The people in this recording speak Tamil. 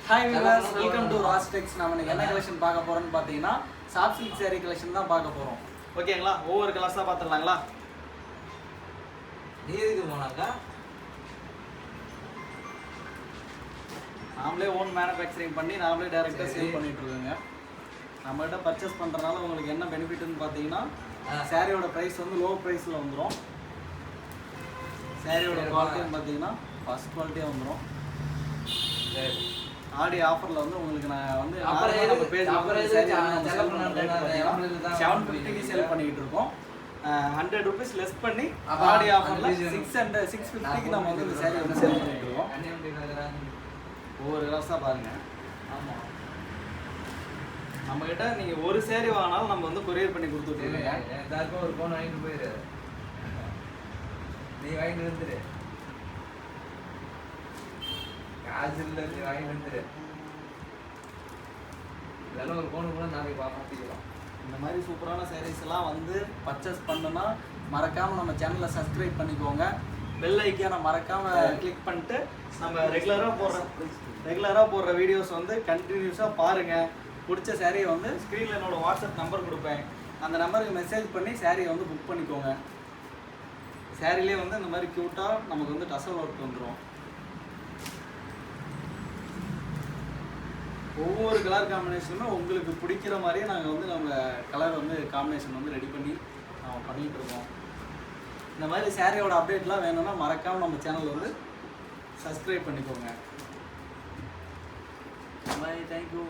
ஹாய் வியூவர்ஸ், வெல்கம் டு ராஸ்டெக்ஸ். நம்ம இன்னைக்கு என்ன கலெக்ஷன் பார்க்க போறோம்னு பார்த்தீங்கன்னா சாஃப்ட் சில்க் saree கலெக்ஷன் தான் பார்க்க போறோம். ஓகேங்களா? ஒவ்வொரு கலர்ஸாக பார்த்துடலாங்களா? இதுக்கு போனாக்கா நாமளே ஓன் மேனுஃபேக்சரிங் பண்ணி நாமளே டைரெக்டாக சேல் பண்ணிட்டு இருக்கோங்க. நம்மகிட்ட பர்ச்சேஸ் பண்ணுறதுனால உங்களுக்கு என்ன பெனிஃபிட்னு பார்த்தீங்கன்னா சாரியோட ப்ரைஸ் வந்து லோ ப்ரைஸில் வந்துடும். சாரியோட குவாலிட்டின்னு பார்த்தீங்கன்னா ஃபர்ஸ்ட் குவாலிட்டியாக வந்துடும். ஆடி ஆஃபரில் வந்து உங்களுக்கு நான் வந்து நம்ம பேஜ் 750க்கு சேல் பண்ணிக்கிட்டு இருக்கோம். 100 rupees லெஸ் பண்ணி ஆடி ஆஃபரில் 650க்கு நம்ம வந்து இந்த சாரி வந்து சேல் பண்ணிட்டு இருக்கோம். ஒவ்வொரு கலர்ஸாக பாருங்கள். ஆமாம், நம்மக்கிட்ட நீங்கள் ஒரு சேரீ வாங்கினாலும் நம்ம வந்து கொரியர் பண்ணி கொடுத்துட்ருக்கோங்க. எல்லாருக்கும் ஒரு ஃபோன் வாங்கிட்டு போயிரு, நீ வாங்கிட்டு வந்துரு. காசு இல்லை, நீ வாங்கிட்டு வந்துரு. இதெல்லாம் ஒரு ஃபோனு கூட நாளைக்கு பார்த்துக்கலாம். இந்த மாதிரி சூப்பரான சாரீஸ் எல்லாம் வந்து பர்ச்சேஸ் பண்ணுன்னா மறக்காமல் நம்ம சேனலை சப்ஸ்கிரைப் பண்ணிக்கோங்க. பெல் ஐக்கானை மறக்காமல் கிளிக் பண்ணிட்டு நம்ம ரெகுலராக போடுற வீடியோஸ் வந்து கண்டினியூஸாக பாருங்கள். பிடிச்ச சாரியை வந்து ஸ்க்ரீனில் என்னோட வாட்ஸ்அப் நம்பர் கொடுப்பேன். அந்த நம்பருக்கு மெசேஜ் பண்ணி சாரியை வந்து புக் பண்ணிக்கோங்க. சாரிலே வந்து இந்த மாதிரி க்யூட்டாக நமக்கு வந்து டசல் ஒர்க் வந்துடும். ஒவ்வொரு கலர் காம்பினேஷனுமே உங்களுக்கு பிடிக்கிற மாதிரியே நாங்கள் வந்து நம்ம கலர் வந்து காம்பினேஷன் வந்து ரெடி பண்ணி நம்ம பண்ணிகிட்டு இருக்கோம். இந்த மாதிரி சாரியோட அப்டேட்லாம் வேணும்னா மறக்காமல் நம்ம சேனல் வந்து சப்ஸ்கிரைப் பண்ணிக்கோங்க. பாய், தேங்க்யூ.